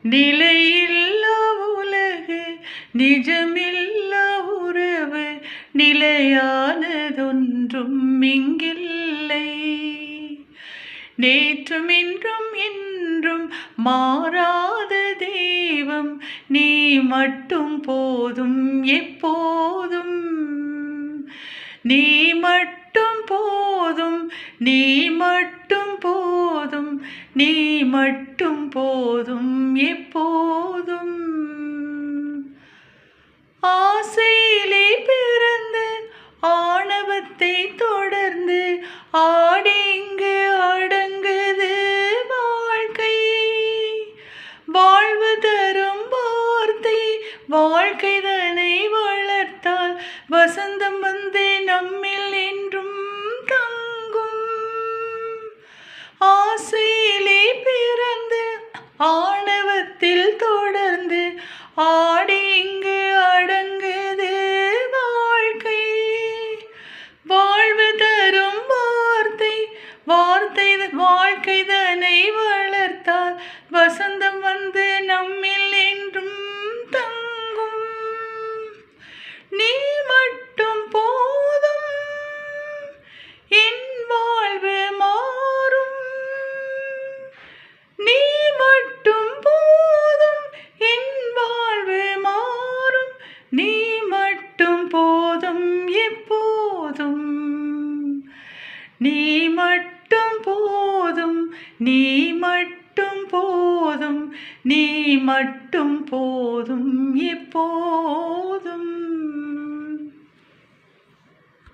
நிலையில்லா உலகு நிஜமில்லா உறவு நிலையானதொன்றும் இங்கில்லை. நேற்றும் இன்றும் என்றும் மாறாத தெய்வம் நீ மட்டும் போதும் எப்போதும். நீ மட்டும் போதும், நீ மட்டும் போதும், நீ மட்டும் போதும் எப்போதும். ஆசையிலே பிறந்து ஆணவத்தை தொடர்ந்து ஆடி இங்கு அடங்குது வாழ்க்கை. வாழ்வு தரும் வார்த்தை வாழ்க்கைதனை வளர்த்தால் வசந்தம் வந்து நம்மில் என்றும் தங்கும். ஆசையிலே பிறந்து ஆணவத்தில் தொடர்ந்து ஆடி இங்கு அடங்குது வாழ்க்கை. வாழ்வு தரும் வார்த்தை வாழ்க்கைதனை வளர்த்தால் வசந்தம் வந்து நம்மில் என்றும் தங்கும். நீ மட்டும் போதும் என் வாழ்வு மாறும். நீ மட்டும் போதும் என் வாழ்வு மாறும். நீ மட்டும் போதும் எப்போதும். நீ மட்டும் போதும், நீ மட்டும் போதும், நீ மட்டும் போதும் எப்போதும்.